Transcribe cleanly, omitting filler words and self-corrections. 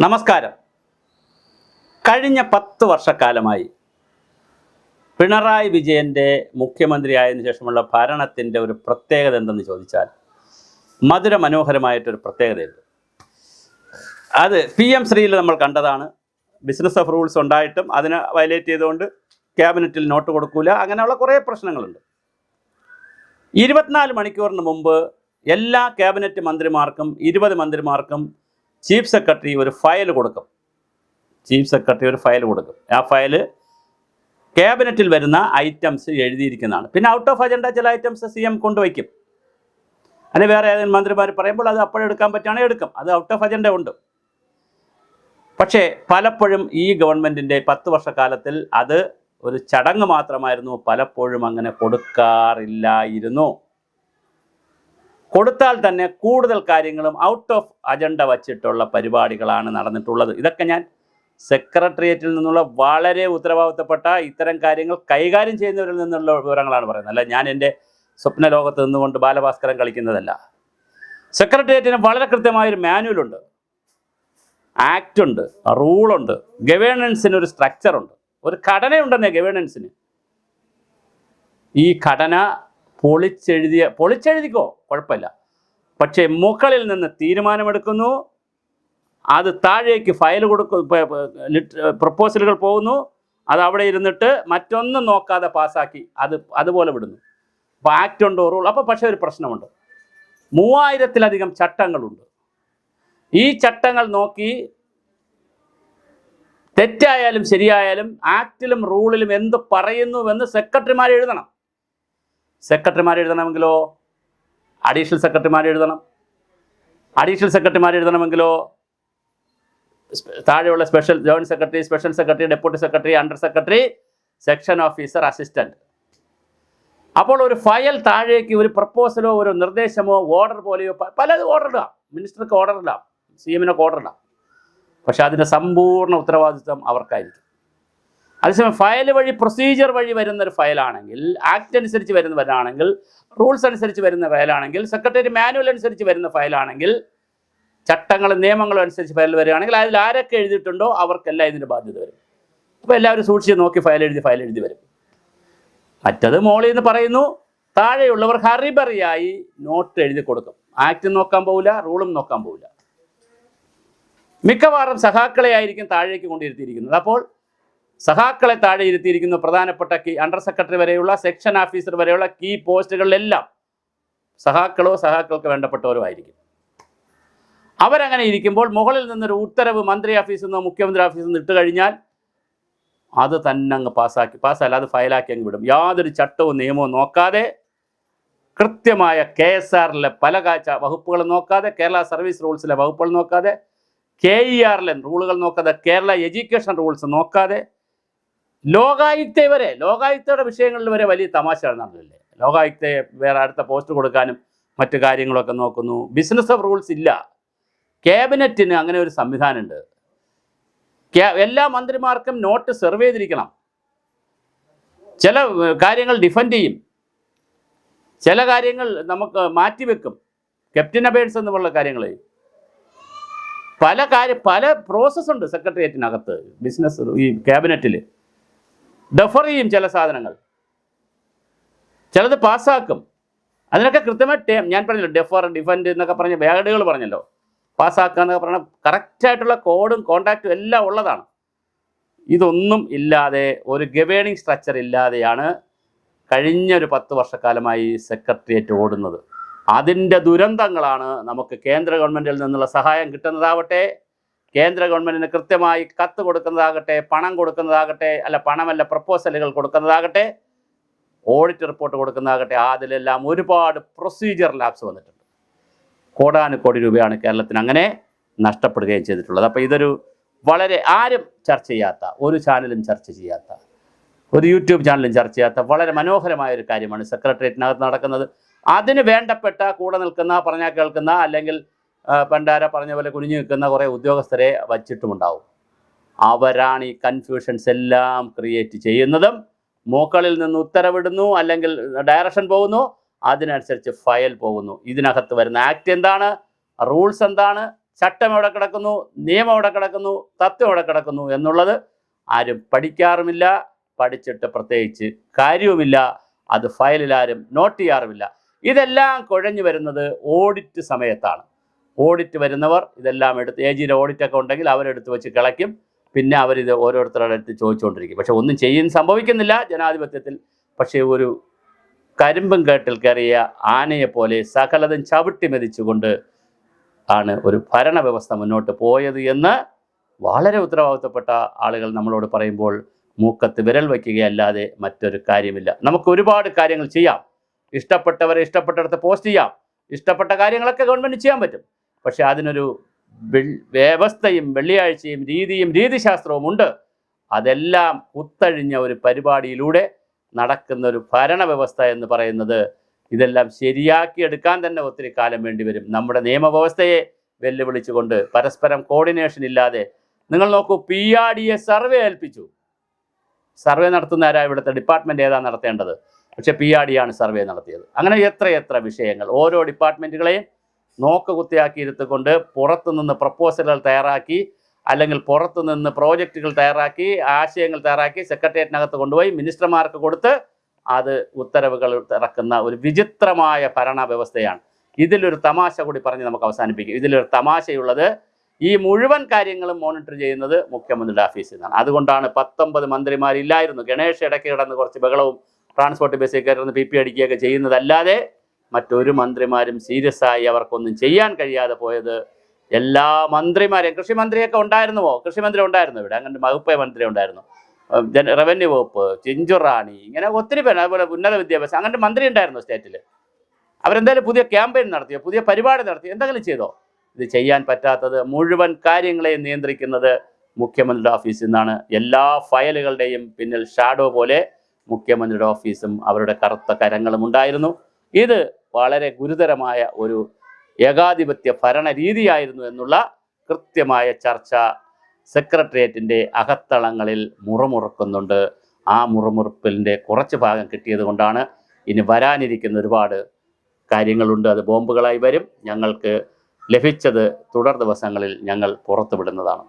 നമസ്കാരം. കഴിഞ്ഞ 10 വർഷക്കാലമായി പിണറായി വിജയൻ്റെ മുഖ്യമന്ത്രിയായതിനു ശേഷമുള്ള ഭരണത്തിൻ്റെ ഒരു പ്രത്യേകത എന്തെന്ന് ചോദിച്ചാൽ മധുര മനോഹരമായിട്ടൊരു പ്രത്യേകതയുണ്ട്. അത് PM ശ്രീയിൽ നമ്മൾ കണ്ടതാണ്. ബിസിനസ് ഓഫ് റൂൾസ് ഉണ്ടായിട്ടും അതിനെ വയലേറ്റ് ചെയ്തുകൊണ്ട് ക്യാബിനറ്റിൽ നോട്ട് കൊടുക്കൂല, അങ്ങനെയുള്ള കുറേ പ്രശ്നങ്ങളുണ്ട്. 24 മണിക്കൂറിന് മുമ്പ് എല്ലാ ക്യാബിനറ്റ് മന്ത്രിമാർക്കും 20 മന്ത്രിമാർക്കും ചീഫ് സെക്രട്ടറി ഒരു ഫയൽ കൊടുക്കും. ആ ഫയല് ക്യാബിനറ്റിൽ വരുന്ന ഐറ്റംസ് എഴുതിയിരിക്കുന്നതാണ്. പിന്നെ ഔട്ട് ഓഫ് അജണ്ട ചില ഐറ്റംസ് CM കൊണ്ടുവയ്ക്കും. അല്ലെങ്കിൽ വേറെ ഏതെങ്കിലും മന്ത്രിമാർ പറയുമ്പോൾ അത് അപ്പോഴെടുക്കാൻ പറ്റുകയാണെങ്കിൽ എടുക്കും. അത് ഔട്ട് ഓഫ് അജണ്ട ഉണ്ട്. പക്ഷേ പലപ്പോഴും ഈ ഗവൺമെൻറ്റിൻ്റെ 10 വർഷക്കാലത്തിൽ അത് ഒരു ചടങ്ങ് മാത്രമായിരുന്നു. പലപ്പോഴും അങ്ങനെ കൊടുക്കാറില്ലായിരുന്നു. കൊടുത്താൽ തന്നെ കൂടുതൽ കാര്യങ്ങളും ഔട്ട് ഓഫ് അജണ്ട വച്ചിട്ടുള്ള പരിപാടികളാണ് നടന്നിട്ടുള്ളത്. ഇതൊക്കെ ഞാൻ സെക്രട്ടേറിയറ്റിൽ നിന്നുള്ള വളരെ ഉത്തരവാദിത്തപ്പെട്ട ഇത്തരം കാര്യങ്ങൾ കൈകാര്യം ചെയ്യുന്നവരിൽ നിന്നുള്ള വിവരങ്ങളാണ് പറയുന്നത്. അല്ല ഞാൻ എൻ്റെ സ്വപ്ന ലോകത്ത് നിന്നുകൊണ്ട് ബാലഭാസ്കരൻ കളിക്കുന്നതല്ല. സെക്രട്ടേറിയറ്റിന് വളരെ കൃത്യമായൊരു മാനുവലുണ്ട്, ആക്റ്റുണ്ട്, റൂളുണ്ട്, ഗവേണൻസിന് ഒരു സ്ട്രക്ചറുണ്ട്, ഒരു ഘടനയുണ്ടെന്നേ ഗവേണൻസിന്. ഈ ഘടന പൊളിച്ചെഴുതിക്കോ കുഴപ്പമില്ല. പക്ഷേ മുകളിൽ നിന്ന് തീരുമാനമെടുക്കുന്നു, അത് താഴേക്ക് ഫയൽ പ്രപ്പോസലുകൾ പോകുന്നു, അത് അവിടെ ഇരുന്നിട്ട് മറ്റൊന്നും നോക്കാതെ പാസ്സാക്കി അതുപോലെ വിടുന്നു. അപ്പോൾ ആക്ട് ഉണ്ടോ, റൂൾ. അപ്പോൾ പക്ഷേ ഒരു പ്രശ്നമുണ്ട്. 3000-ലധികം ചട്ടങ്ങളുണ്ട്. ഈ ചട്ടങ്ങൾ നോക്കി തെറ്റായാലും ശരിയായാലും ആക്റ്റിലും റൂളിലും എന്ത് പറയുന്നുവെന്ന് സെക്രട്ടറിമാർ എഴുതണമെങ്കിലോ അഡീഷണൽ സെക്രട്ടറിമാർ എഴുതണമെങ്കിലോ താഴെയുള്ള joint secretary, special secretary, deputy secretary, under secretary, section officer, assistant. അപ്പോൾ ഒരു ഫയൽ താഴേക്ക് ഒരു പ്രപ്പോസലോ ഒരു നിർദ്ദേശമോ ഓർഡർ പോലെയോ പലത് ഓർഡർ ഇടാം. മിനിസ്റ്റർക്ക് ഓർഡർ ഇടാം, CM-നൊക്കെ ഓർഡർ ഇടാം. പക്ഷെ അതിൻ്റെ സമ്പൂർണ്ണ ഉത്തരവാദിത്വം അവർക്കായിരിക്കും. അതേസമയം ഫയൽ വഴി, പ്രൊസീജിയർ വഴി വരുന്നൊരു ഫയലാണെങ്കിൽ, ആക്ട് അനുസരിച്ച് വരുന്നവരാണെങ്കിൽ, റൂൾസ് അനുസരിച്ച് വരുന്ന ഫയലാണെങ്കിൽ, സെക്രട്ടറി മാനുവൽ അനുസരിച്ച് വരുന്ന ഫയലാണെങ്കിൽ, ചട്ടങ്ങളും നിയമങ്ങളും അനുസരിച്ച് ഫയൽ വരികയാണെങ്കിൽ അതിൽ ആരൊക്കെ എഴുതിയിട്ടുണ്ടോ അവർക്കെല്ലാം ഇതിൻ്റെ ബാധ്യത വരും. അപ്പോൾ എല്ലാവരും സൂക്ഷിച്ച് നോക്കി ഫയൽ എഴുതി വരും. മറ്റത് മോളിൽ നിന്ന് പറയുന്നു, താഴെയുള്ളവർ ഹറിബറിയായി നോട്ട് എഴുതി കൊടുക്കും. ആക്ട് നോക്കാൻ പോവില്ല, റൂളും നോക്കാൻ പോവില്ല. മിക്കവാറും സഖാക്കളെ ആയിരിക്കും താഴേക്ക് കൊണ്ടിരുത്തിയിരിക്കുന്നത്. അപ്പോൾ സഖാക്കളെ താഴെ ഇരുത്തിയിരിക്കുന്ന പ്രധാനപ്പെട്ട അണ്ടർ സെക്രട്ടറി വരെയുള്ള, സെക്ഷൻ ഓഫീസർ വരെയുള്ള കീ പോസ്റ്റുകളിലെല്ലാം സഖാക്കൾക്ക് വേണ്ടപ്പെട്ടവരോ ആയിരിക്കും. അവരങ്ങനെ ഇരിക്കുമ്പോൾ മുകളിൽ നിന്നൊരു ഉത്തരവ് മന്ത്രി ഓഫീസിൽ നിന്നോ മുഖ്യമന്ത്രി ഓഫീസിൽ നിന്ന് ഇട്ട് കഴിഞ്ഞാൽ അത് തന്നെ അങ്ങ് പാസ്സല്ല, അത് ഫയലാക്കി അങ്ങ് വിടും. യാതൊരു ചട്ടവും നിയമവും നോക്കാതെ, കൃത്യമായ KSR-ലെ പല വകുപ്പുകളും നോക്കാതെ, കേരള സർവീസ് റൂൾസിലെ വകുപ്പുകൾ നോക്കാതെ, KER-ലെ റൂളുകൾ നോക്കാതെ, കേരള എഡ്യൂക്കേഷൻ റൂൾസ് നോക്കാതെ, ലോകായുക്തയുടെ വിഷയങ്ങളിൽ വരെ വലിയ തമാശ നടന്നില്ലേ. ലോകായുക്തയെ വേറെ അടുത്ത പോസ്റ്റ് കൊടുക്കാനും മറ്റു കാര്യങ്ങളൊക്കെ നോക്കുന്നു. ബിസിനസ് ഓഫ് റൂൾസ് ഇല്ല. ക്യാബിനറ്റിന് അങ്ങനെ ഒരു സംവിധാനമുണ്ട്. എല്ലാ മന്ത്രിമാർക്കും നോട്ട് സെർവ് ചെയ്തിരിക്കണം. ചില കാര്യങ്ങൾ ഡിഫെൻഡ് ചെയ്യും, ചില കാര്യങ്ങൾ നമുക്ക് മാറ്റിവെക്കും. ക്യാപ്റ്റൻ അബേഴ്സ് എന്നുള്ള കാര്യങ്ങൾ പല പ്രോസസ്സുണ്ട് സെക്രട്ടേറിയറ്റിനകത്ത്. ബിസിനസ് ഈ ക്യാബിനറ്റിൽ ഡെഫർ ചെയ്യും ചില സാധനങ്ങൾ, ചിലത് പാസ്സാക്കും. അതിനൊക്കെ കൃത്യമായിട്ട് ഞാൻ പറഞ്ഞല്ലോ, ഡെഫർ, ഡിഫെൻഡ് എന്നൊക്കെ പറഞ്ഞ വേർഡുകൾ പറഞ്ഞല്ലോ. പാസ്സാക്കുക എന്നൊക്കെ പറഞ്ഞാൽ കറക്റ്റായിട്ടുള്ള കോഡും കോണ്ടാക്റ്റും എല്ലാം ഉള്ളതാണ്. ഇതൊന്നും ഇല്ലാതെ, ഒരു ഗവേണിംഗ് സ്ട്രക്ചർ ഇല്ലാതെയാണ് കഴിഞ്ഞൊരു 10 വർഷക്കാലമായി സെക്രട്ടേറിയറ്റ് ഓടുന്നത്. അതിൻ്റെ ദുരന്തങ്ങളാണ് നമുക്ക് കേന്ദ്ര ഗവൺമെൻറ്റിൽ നിന്നുള്ള സഹായം കിട്ടുന്നതാവട്ടെ, കേന്ദ്ര ഗവൺമെൻറ്റിന് കൃത്യമായി കത്ത് കൊടുക്കുന്നതാകട്ടെ, പണം കൊടുക്കുന്നതാകട്ടെ, പണമല്ല പ്രപ്പോസലുകൾ കൊടുക്കുന്നതാകട്ടെ, ഓഡിറ്റ് റിപ്പോർട്ട് കൊടുക്കുന്നതാകട്ടെ, അതിലെല്ലാം ഒരുപാട് പ്രൊസീജിയർ ലാപ്സ് വന്നിട്ടുണ്ട്. കോടാനുകോടി രൂപയാണ് കേരളത്തിന് അങ്ങനെ നഷ്ടപ്പെടുകയും ചെയ്തിട്ടുള്ളത്. അപ്പോൾ ഇതൊരു വളരെ ആരും ചർച്ച ചെയ്യാത്ത, ഒരു ചാനലും ചർച്ച ചെയ്യാത്ത, ഒരു യൂട്യൂബ് ചാനലും ചർച്ച ചെയ്യാത്ത വളരെ മനോഹരമായൊരു കാര്യമാണ് സെക്രട്ടേറിയറ്റിനകത്ത് നടക്കുന്നത്. അതിന് വേണ്ടപ്പെട്ട കൂടെ നിൽക്കുന്ന, പറഞ്ഞാൽ കേൾക്കുന്ന, അല്ലെങ്കിൽ പണ്ടാര പറഞ്ഞ പോലെ കുനിഞ്ഞു നിൽക്കുന്ന കുറേ ഉദ്യോഗസ്ഥരെ വച്ചിട്ടുമുണ്ടാവും. അവരാണ് ഈ കൺഫ്യൂഷൻസ് എല്ലാം ക്രിയേറ്റ് ചെയ്യുന്നതും. മുകളിൽ നിന്ന് ഉത്തരവിടുന്നു, അല്ലെങ്കിൽ ഡയറക്ഷൻ പോകുന്നു, അതിനനുസരിച്ച് ഫയൽ പോകുന്നു. ഇതിനകത്ത് വരുന്ന ആക്ട് എന്താണ്, റൂൾസ് എന്താണ്, ചട്ടം എവിടെ കിടക്കുന്നു, നിയമം എവിടെ കിടക്കുന്നു, തത്വം എവിടെ കിടക്കുന്നു എന്നുള്ളത് ആരും പഠിക്കാറുമില്ല. പഠിച്ചിട്ട് പ്രത്യേകിച്ച് കാര്യവുമില്ല. അത് ഫയലിൽ ആരും നോട്ട് ചെയ്യാറുമില്ല. ഇതെല്ലാം കുഴഞ്ഞു വരുന്നത് ഓഡിറ്റ് സമയത്താണ്. ഓഡിറ്റ് വരുന്നവർ ഇതെല്ലാം എടുത്ത്, ഏജിയുടെ ഓഡിറ്റൊക്കെ ഉണ്ടെങ്കിൽ അവരെടുത്ത് വെച്ച് കിളയ്ക്കും. പിന്നെ അവരിത് ഓരോരുത്തരുടെ അടുത്ത് ചോദിച്ചുകൊണ്ടിരിക്കും. പക്ഷെ ഒന്നും സംഭവിക്കുന്നില്ല ജനാധിപത്യത്തിൽ. പക്ഷേ ഒരു കരിമ്പും കേട്ടിൽ കയറിയ ആനയെപ്പോലെ സകലതും ചവിട്ടി മെതിച്ചുകൊണ്ട് ആണ് ഒരു ഭരണവ്യവസ്ഥ മുന്നോട്ട് പോയത് എന്ന് വളരെ ഉത്തരവാദിത്തപ്പെട്ട ആളുകൾ നമ്മളോട് പറയുമ്പോൾ മൂക്കത്ത് വിരൽ വയ്ക്കുകയല്ലാതെ മറ്റൊരു കാര്യമില്ല. നമുക്ക് ഒരുപാട് കാര്യങ്ങൾ ചെയ്യാം. ഇഷ്ടപ്പെട്ടവരെ ഇഷ്ടപ്പെട്ടിടത്ത് പോസ്റ്റ് ചെയ്യാം. ഇഷ്ടപ്പെട്ട കാര്യങ്ങളൊക്കെ ഗവൺമെൻറ് ചെയ്യാൻ പറ്റും. പക്ഷെ അതിനൊരു വ്യവസ്ഥയും വെള്ളിയാഴ്ചയും രീതിയും രീതിശാസ്ത്രവും ഉണ്ട്. അതെല്ലാം കുത്തഴിഞ്ഞ ഒരു പരിപാടിയിലൂടെ നടക്കുന്ന ഒരു ഭരണവ്യവസ്ഥ എന്ന് പറയുന്നത് ഇതെല്ലാം ശരിയാക്കിയെടുക്കാൻ തന്നെ ഒത്തിരി കാലം വേണ്ടിവരും. നമ്മുടെ നിയമവ്യവസ്ഥയെ വെല്ലുവിളിച്ചുകൊണ്ട് പരസ്പരം കോർഡിനേഷൻ ഇല്ലാതെ, നിങ്ങൾ നോക്കൂ, PRDയെ സർവേ ഏൽപ്പിച്ചു. സർവേ നടത്തുന്ന ആരാ? ഇവിടുത്തെ ഡിപ്പാർട്ട്മെൻറ്റ് ഏതാ നടത്തേണ്ടത്? പക്ഷെ PRDയാണ് സർവേ നടത്തിയത്. അങ്ങനെ എത്ര വിഷയങ്ങൾ ഓരോ ഡിപ്പാർട്ട്മെൻറ്റുകളെയും നോക്കുകുത്തിയാക്കി ഇരുത്തുകൊണ്ട് പുറത്തുനിന്ന് പ്രപ്പോസലുകൾ തയ്യാറാക്കി, അല്ലെങ്കിൽ പുറത്തുനിന്ന് പ്രോജക്റ്റുകൾ തയ്യാറാക്കി, ആശയങ്ങൾ തയ്യാറാക്കി സെക്രട്ടേറിയറ്റിനകത്ത് കൊണ്ടുപോയി മിനിസ്റ്റർമാർക്ക് കൊടുത്ത് അത് ഉത്തരവുകൾ ഇറക്കുന്ന ഒരു വിചിത്രമായ ഭരണ വ്യവസ്ഥയാണ്. ഇതിലൊരു തമാശ കൂടി പറഞ്ഞ് നമുക്ക് അവസാനിപ്പിക്കും. ഇതിലൊരു തമാശയുള്ളത്, ഈ മുഴുവൻ കാര്യങ്ങളും മോണിറ്റർ ചെയ്യുന്നത് മുഖ്യമന്ത്രിയുടെ ഓഫീസിൽ നിന്നാണ്. അതുകൊണ്ടാണ് 19 മന്ത്രിമാരില്ലായിരുന്നു. ഗണേഷ് ഇടയ്ക്ക് കിടന്ന് കുറച്ച് ബഹളവും ട്രാൻസ്പോർട്ട് ബസ്സിൽ കയറുന്ന PP അടിക്കുകയൊക്കെ ചെയ്യുന്നതല്ലാതെ മറ്റൊരു മന്ത്രിമാരും സീരിയസ് ആയി അവർക്കൊന്നും ചെയ്യാൻ കഴിയാതെ പോയത്. എല്ലാ മന്ത്രിമാരെയും, കൃഷിമന്ത്രിയൊക്കെ ഉണ്ടായിരുന്നുവോ? കൃഷിമന്ത്രി ഉണ്ടായിരുന്നു ഇവിടെ, അങ്ങനെ വകുപ്പ് മന്ത്രി ഉണ്ടായിരുന്നു, റവന്യൂ വകുപ്പ്, ചിഞ്ചുറാണി, ഇങ്ങനെ ഒത്തിരി പേര്, അതുപോലെ ഉന്നത വിദ്യാഭ്യാസം, അങ്ങനെ മന്ത്രി ഉണ്ടായിരുന്നു സ്റ്റേറ്റിൽ. അവരെന്തായാലും പുതിയ ക്യാമ്പയിൻ നടത്തിയോ, പുതിയ പരിപാടി നടത്തിയോ, എന്തെങ്കിലും ചെയ്തോ? ഇത് ചെയ്യാൻ പറ്റാത്തത്, മുഴുവൻ കാര്യങ്ങളെയും നിയന്ത്രിക്കുന്നത് മുഖ്യമന്ത്രിയുടെ ഓഫീസിൽ നിന്നാണ്. എല്ലാ ഫയലുകളുടെയും പിന്നിൽ ഷാഡോ പോലെ മുഖ്യമന്ത്രിയുടെ ഓഫീസും അവരുടെ കറുത്ത കരങ്ങളും ഉണ്ടായിരുന്നു. ഇത് വളരെ ഗുരുതരമായ ഒരു ഏകാധിപത്യ ഭരണ രീതിയായിരുന്നു എന്നുള്ള കൃത്യമായ ചർച്ച സെക്രട്ടേറിയറ്റിൻ്റെ അകത്തളങ്ങളിൽ മുറമുറുക്കുന്നുണ്ട്. ആ മുറമുറുപ്പിൻ്റെ കുറച്ച് ഭാഗം കിട്ടിയത് കൊണ്ടാണ് ഇനി വരാനിരിക്കുന്ന ഒരുപാട് കാര്യങ്ങളുണ്ട്. അത് ബോംബുകളായി വരും. ഞങ്ങൾക്ക് ലഭിച്ചത് തുടർ ദിവസങ്ങളിൽ ഞങ്ങൾ പുറത്തുവിടുന്നതാണ്.